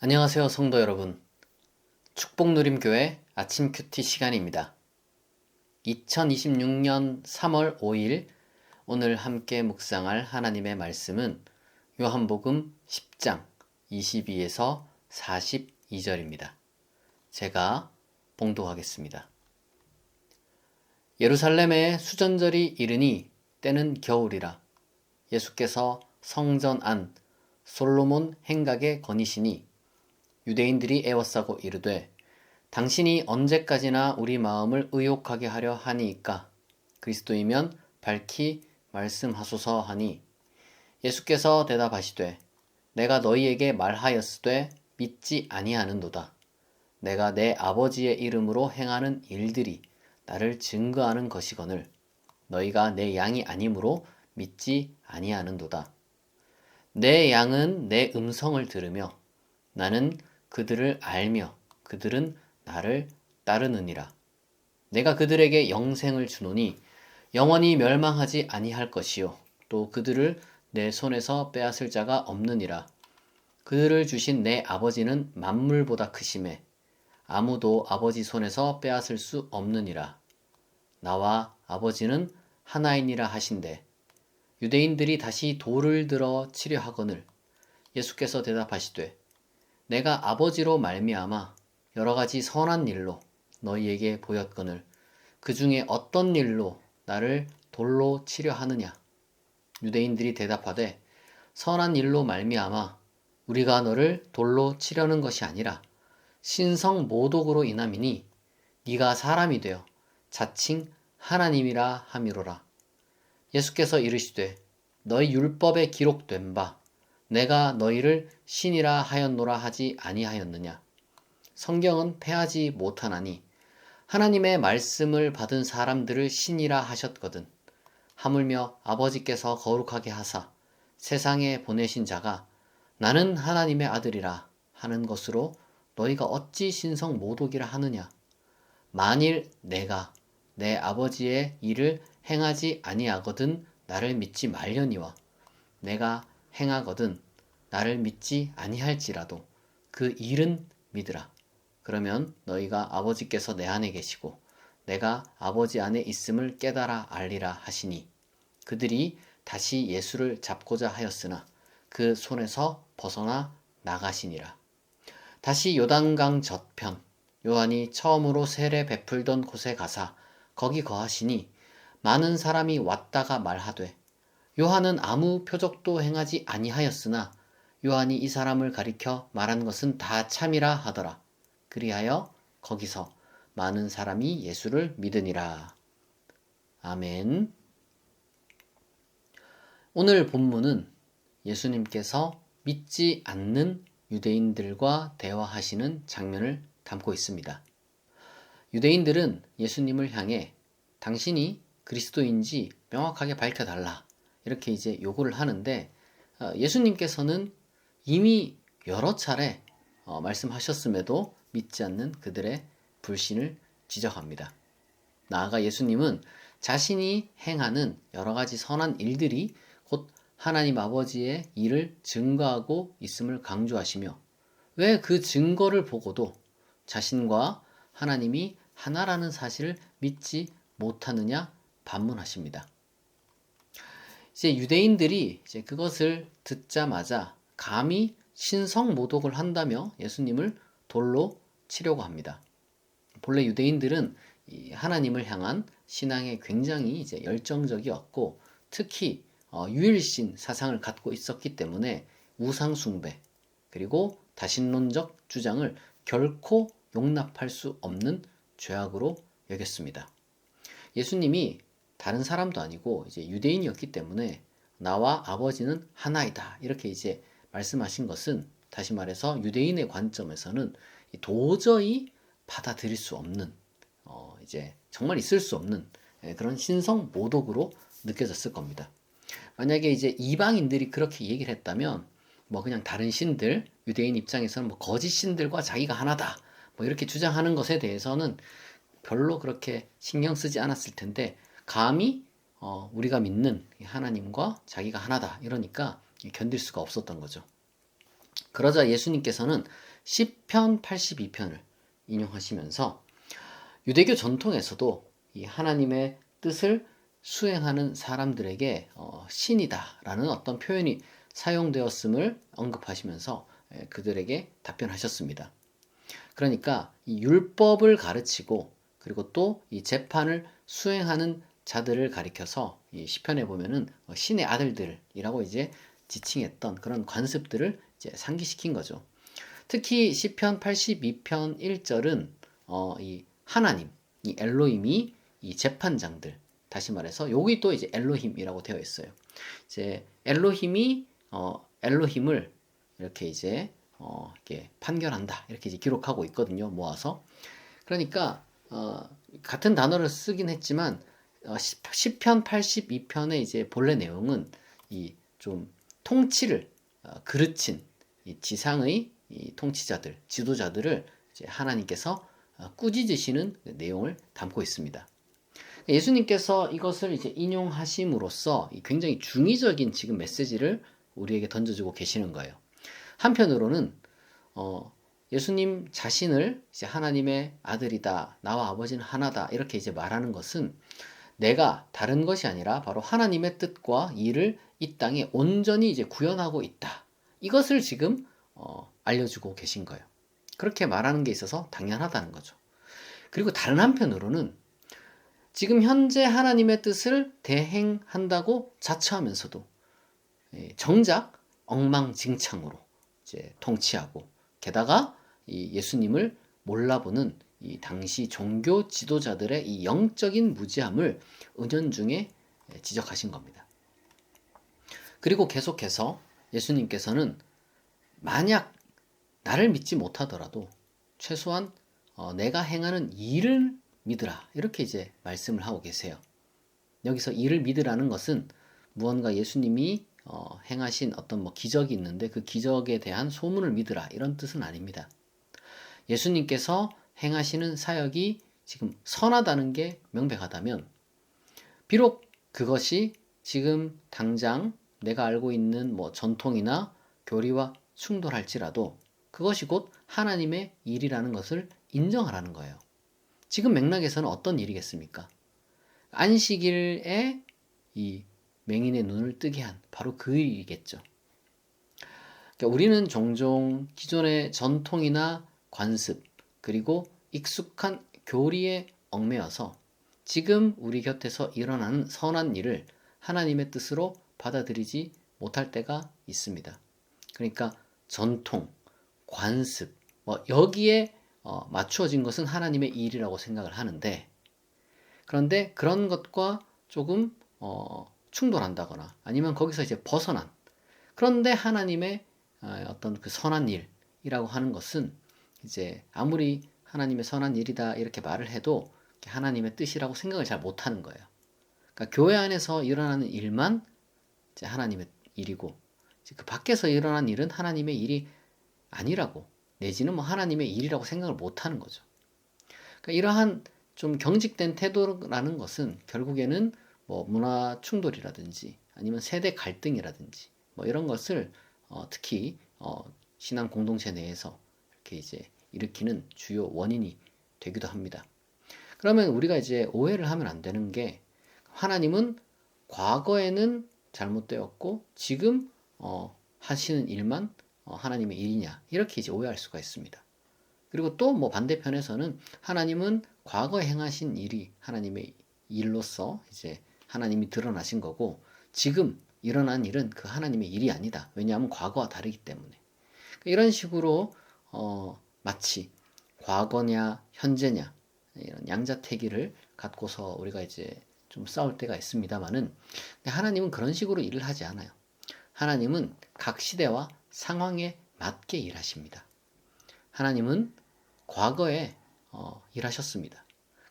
안녕하세요, 성도 여러분. 축복누림교회 아침 큐티 시간입니다. 2026년 3월 5일 오늘 함께 묵상할 하나님의 말씀은 요한복음 10장 22에서 42절입니다. 제가 봉독하겠습니다. 예루살렘에 수전절이 이르니 때는 겨울이라. 예수께서 성전 안 솔로몬 행각에 거니시니 유대인들이 애워싸고 이르되 당신이 언제까지나 우리 마음을 의욕하게 하려 하니이까 그리스도이면 밝히 말씀하소서 하니 예수께서 대답하시되 내가 너희에게 말하였으되 믿지 아니하는도다. 내가 내 아버지의 이름으로 행하는 일들이 나를 증거하는 것이거늘 너희가 내 양이 아니므로 믿지 아니하는도다. 내 양은 내 음성을 들으며 나는 그들을 알며 그들은 나를 따르느니라. 내가 그들에게 영생을 주노니 영원히 멸망하지 아니할 것이요 또 그들을 내 손에서 빼앗을 자가 없느니라. 그들을 주신 내 아버지는 만물보다 크심에 아무도 아버지 손에서 빼앗을 수 없느니라. 나와 아버지는 하나이니라 하신대 유대인들이 다시 돌을 들어 치려 하거늘 예수께서 대답하시되 내가 아버지로 말미암아 여러 가지 선한 일로 너희에게 보였거늘 그 중에 어떤 일로 나를 돌로 치려 하느냐. 유대인들이 대답하되 선한 일로 말미암아 우리가 너를 돌로 치려는 것이 아니라 신성 모독으로 인함이니 네가 사람이 되어 자칭 하나님이라 함이로라. 예수께서 이르시되 너희 율법에 기록된 바 내가 너희를 신이라 하였노라 하지 아니하였느냐. 성경은 패하지 못하나니 하나님의 말씀을 받은 사람들을 신이라 하셨거든. 하물며 아버지께서 거룩하게 하사 세상에 보내신 자가 나는 하나님의 아들이라 하는 것으로 너희가 어찌 신성 모독이라 하느냐. 만일 내가 내 아버지의 일을 행하지 아니하거든 나를 믿지 말려니와 내가 행하거든 나를 믿지 아니할지라도 그 일은 믿으라. 그러면 너희가 아버지께서 내 안에 계시고 내가 아버지 안에 있음을 깨달아 알리라 하시니 그들이 다시 예수를 잡고자 하였으나 그 손에서 벗어나 나가시니라. 다시 요단강 저편 요한이 처음으로 세례 베풀던 곳에 가사 거기 거하시니 많은 사람이 왔다가 말하되 요한은 아무 표적도 행하지 아니하였으나 요한이 이 사람을 가리켜 말한 것은 다 참이라 하더라. 그리하여 거기서 많은 사람이 예수를 믿으니라. 아멘. 오늘 본문은 예수님께서 믿지 않는 유대인들과 대화하시는 장면을 담고 있습니다. 유대인들은 예수님을 향해 당신이 그리스도인지 명확하게 밝혀달라. 이렇게 이제 요구를 하는데 예수님께서는 이미 여러 차례 말씀하셨음에도 믿지 않는 그들의 불신을 지적합니다. 나아가 예수님은 자신이 행하는 여러 가지 선한 일들이 곧 하나님 아버지의 일을 증거하고 있음을 강조하시며 왜 그 증거를 보고도 자신과 하나님이 하나라는 사실을 믿지 못하느냐 반문하십니다. 이제 유대인들이 이제 그것을 듣자마자 감히 신성 모독을 한다며 예수님을 돌로 치려고 합니다. 본래 유대인들은 하나님을 향한 신앙에 굉장히 이제 열정적이었고 특히 유일신 사상을 갖고 있었기 때문에 우상 숭배 그리고 다신론적 주장을 결코 용납할 수 없는 죄악으로 여겼습니다. 예수님이 다른 사람도 아니고 이제 유대인이었기 때문에 나와 아버지는 하나이다 이렇게 이제 말씀하신 것은 다시 말해서 유대인의 관점에서는 도저히 받아들일 수 없는 이제 정말 있을 수 없는 그런 신성 모독으로 느껴졌을 겁니다. 만약에 이제 이방인들이 그렇게 얘기를 했다면 뭐 그냥 다른 신들 유대인 입장에서는 뭐 거짓 신들과 자기가 하나다 뭐 이렇게 주장하는 것에 대해서는 별로 그렇게 신경 쓰지 않았을 텐데 감히 우리가 믿는 하나님과 자기가 하나다 이러니까 견딜 수가 없었던 거죠. 그러자 예수님께서는 시편 82편을 인용하시면서 유대교 전통에서도 이 하나님의 뜻을 수행하는 사람들에게 신이다라는 어떤 표현이 사용되었음을 언급하시면서 그들에게 답변하셨습니다. 그러니까 이 율법을 가르치고 그리고 또 이 재판을 수행하는 자들을 가리켜서 이 시편에 보면은 신의 아들들이라고 이제 지칭했던 그런 관습들을 이제 상기시킨 거죠. 특히 시편 82편 1절은 이 하나님, 이 엘로힘이 이 재판장들, 다시 말해서 여기 또 이제 엘로힘이라고 되어 있어요. 이제 엘로힘이 엘로힘을 이렇게 이제 이렇게 판결한다 이렇게 이제 기록하고 있거든요. 모아서. 그러니까 같은 단어를 쓰긴 했지만 시편 82편의 이제 본래 내용은 이 좀 통치를 그르친 이 지상의 이 통치자들, 지도자들을 이제 하나님께서 꾸짖으시는 내용을 담고 있습니다. 예수님께서 이것을 이제 인용하심으로써 굉장히 중의적인 지금 메시지를 우리에게 던져주고 계시는 거예요. 한편으로는 예수님 자신을 이제 하나님의 아들이다, 나와 아버지는 하나다 이렇게 이제 말하는 것은 내가 다른 것이 아니라 바로 하나님의 뜻과 일을 이 땅에 온전히 이제 구현하고 있다. 이것을 지금 알려주고 계신 거예요. 그렇게 말하는 게 있어서 당연하다는 거죠. 그리고 다른 한편으로는 지금 현재 하나님의 뜻을 대행한다고 자처하면서도 정작 엉망진창으로 이제 통치하고 게다가 이 예수님을 몰라보는 이 당시 종교 지도자들의 이 영적인 무지함을 은연중에 지적하신 겁니다. 그리고 계속해서 예수님께서는 만약 나를 믿지 못하더라도 최소한 내가 행하는 일을 믿으라 이렇게 이제 말씀을 하고 계세요. 여기서 일을 믿으라는 것은 무언가 예수님이 행하신 어떤 뭐 기적이 있는데 그 기적에 대한 소문을 믿으라 이런 뜻은 아닙니다. 예수님께서 행하시는 사역이 지금 선하다는 게 명백하다면 비록 그것이 지금 당장 내가 알고 있는 뭐 전통이나 교리와 충돌할지라도 그것이 곧 하나님의 일이라는 것을 인정하라는 거예요. 지금 맥락에서는 어떤 일이겠습니까? 안식일에 이 맹인의 눈을 뜨게 한 바로 그 일이겠죠. 그러니까 우리는 종종 기존의 전통이나 관습 그리고 익숙한 교리에 얽매여서 지금 우리 곁에서 일어나는 선한 일을 하나님의 뜻으로 받아들이지 못할 때가 있습니다. 그러니까 전통, 관습, 뭐 여기에 맞추어진 것은 하나님의 일이라고 생각을 하는데 그런데 그런 것과 조금 충돌한다거나 아니면 거기서 이제 벗어난 그런데 하나님의 어떤 그 선한 일이라고 하는 것은 이제 아무리 하나님의 선한 일이다 이렇게 말을 해도 하나님의 뜻이라고 생각을 잘 못하는 거예요. 그러니까 교회 안에서 일어나는 일만 이제 하나님의 일이고 그 밖에서 일어난 일은 하나님의 일이 아니라고 내지는 뭐 하나님의 일이라고 생각을 못하는 거죠. 그러니까 이러한 좀 경직된 태도라는 것은 결국에는 뭐 문화 충돌이라든지 아니면 세대 갈등이라든지 뭐 이런 것을 특히 신앙 공동체 내에서 이렇게 이제 일으키는 주요 원인이 되기도 합니다. 그러면 우리가 이제 오해를 하면 안 되는 게 하나님은 과거에는 잘못되었고 지금 하시는 일만 하나님의 일이냐 이렇게 이제 오해할 수가 있습니다. 그리고 또 뭐 반대편에서는 하나님은 과거에 행하신 일이 하나님의 일로서 이제 하나님이 드러나신 거고 지금 일어난 일은 그 하나님의 일이 아니다. 왜냐하면 과거와 다르기 때문에. 이런 식으로 마치 과거냐 현재냐 이런 양자택일을 갖고서 우리가 이제 좀 싸울 때가 있습니다만은 하나님은 그런 식으로 일을 하지 않아요. 하나님은 각 시대와 상황에 맞게 일하십니다. 하나님은 과거에 일하셨습니다.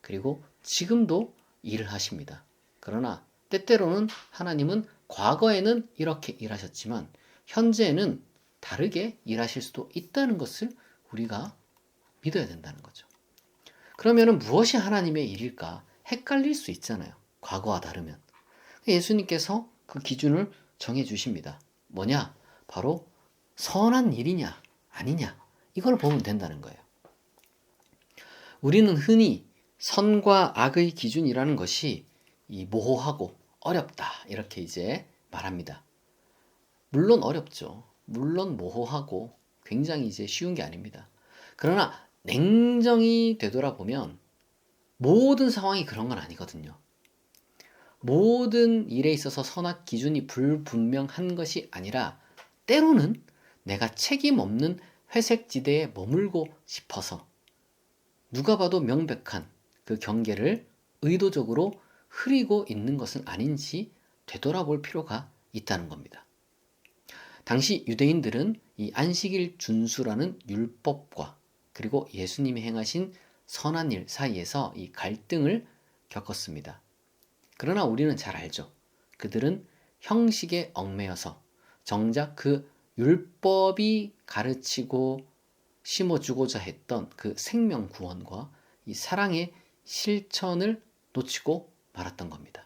그리고 지금도 일을 하십니다. 그러나 때때로는 하나님은 과거에는 이렇게 일하셨지만 현재는 다르게 일하실 수도 있다는 것을 우리가 믿어야 된다는 거죠. 그러면 무엇이 하나님의 일일까? 헷갈릴 수 있잖아요. 과거와 다르면. 예수님께서 그 기준을 정해 주십니다. 뭐냐? 바로 선한 일이냐 아니냐 이걸 보면 된다는 거예요. 우리는 흔히 선과 악의 기준이라는 것이 이 모호하고 어렵다 이렇게 이제 말합니다. 물론 어렵죠. 물론 모호하고 굉장히 이제 쉬운 게 아닙니다. 그러나 냉정히 되돌아보면 모든 상황이 그런 건 아니거든요. 모든 일에 있어서 선악 기준이 불분명한 것이 아니라 때로는 내가 책임 없는 회색 지대에 머물고 싶어서 누가 봐도 명백한 그 경계를 의도적으로 흐리고 있는 것은 아닌지 되돌아볼 필요가 있다는 겁니다. 당시 유대인들은 이 안식일 준수라는 율법과 그리고 예수님이 행하신 선한 일 사이에서 이 갈등을 겪었습니다. 그러나 우리는 잘 알죠. 그들은 형식에 얽매여서 정작 그 율법이 가르치고 심어주고자 했던 그 생명 구원과 이 사랑의 실천을 놓치고 말았던 겁니다.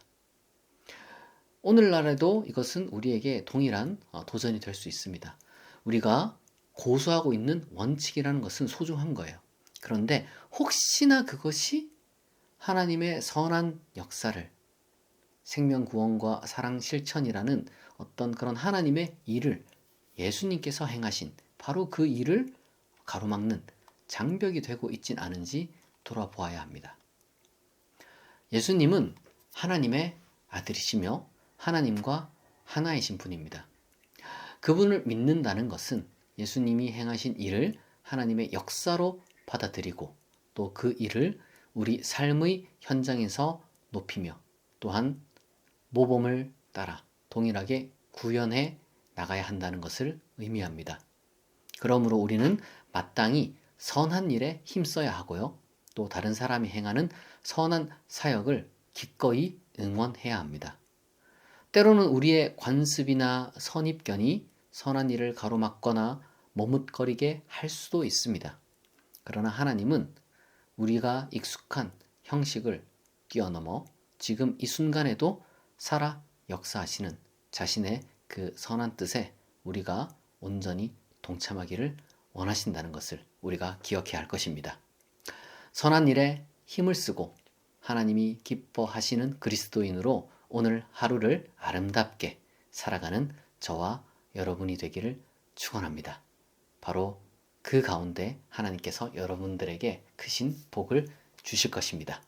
오늘날에도 이것은 우리에게 동일한 도전이 될 수 있습니다. 우리가 고수하고 있는 원칙이라는 것은 소중한 거예요. 그런데 혹시나 그것이 하나님의 선한 역사를 생명 구원과 사랑 실천이라는 어떤 그런 하나님의 일을 예수님께서 행하신 바로 그 일을 가로막는 장벽이 되고 있진 않은지 돌아보아야 합니다. 예수님은 하나님의 아들이시며 하나님과 하나이신 분입니다. 그분을 믿는다는 것은 예수님이 행하신 일을 하나님의 역사로 받아들이고 또 그 일을 우리 삶의 현장에서 높이며 또한 모범을 따라 동일하게 구현해 나가야 한다는 것을 의미합니다. 그러므로 우리는 마땅히 선한 일에 힘써야 하고요. 또 다른 사람이 행하는 선한 사역을 기꺼이 응원해야 합니다. 때로는 우리의 관습이나 선입견이 선한 일을 가로막거나 머뭇거리게 할 수도 있습니다. 그러나 하나님은 우리가 익숙한 형식을 뛰어넘어 지금 이 순간에도 살아 역사하시는 자신의 그 선한 뜻에 우리가 온전히 동참하기를 원하신다는 것을 우리가 기억해야 할 것입니다. 선한 일에 힘을 쓰고 하나님이 기뻐하시는 그리스도인으로 오늘 하루를 아름답게 살아가는 저와 여러분이 되기를 축원합니다. 바로 그 가운데 하나님께서 여러분들에게 크신 복을 주실 것입니다.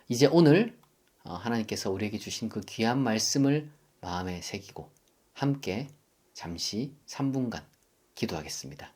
이제 오늘 하나님께서 우리에게 주신 그 귀한 말씀을 마음에 새기고 함께 잠시 3분간 기도하겠습니다.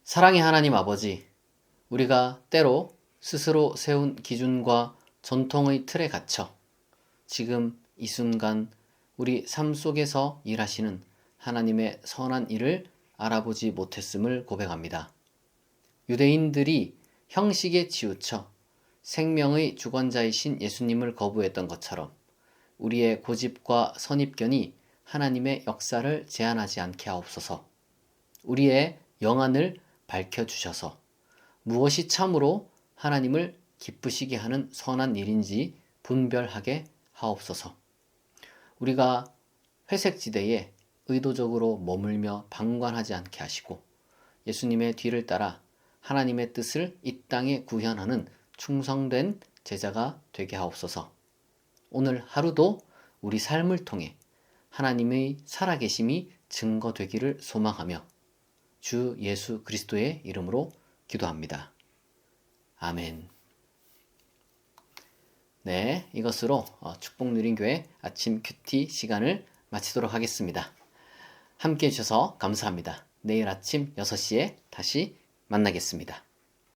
사랑의 하나님 아버지, 우리가 때로 스스로 세운 기준과 전통의 틀에 갇혀 지금 이 순간 우리 삶 속에서 일하시는 하나님의 선한 일을 알아보지 못했음을 고백합니다. 유대인들이 형식에 치우쳐 생명의 주권자이신 예수님을 거부했던 것처럼 우리의 고집과 선입견이 하나님의 역사를 제한하지 않게 하옵소서. 우리의 영안을 밝혀주셔서 무엇이 참으로 하나님을 기쁘시게 하는 선한 일인지 분별하게 하옵소서. 우리가 회색지대에 의도적으로 머물며 방관하지 않게 하시고 예수님의 뒤를 따라 하나님의 뜻을 이 땅에 구현하는 충성된 제자가 되게 하옵소서. 오늘 하루도 우리 삶을 통해 하나님의 살아계심이 증거되기를 소망하며 주 예수 그리스도의 이름으로 기도합니다. 아멘. 네, 이것으로 축복 누린 교회 아침 큐티 시간을 마치도록 하겠습니다. 함께 해주셔서 감사합니다. 내일 아침 6시에 다시 만나겠습니다.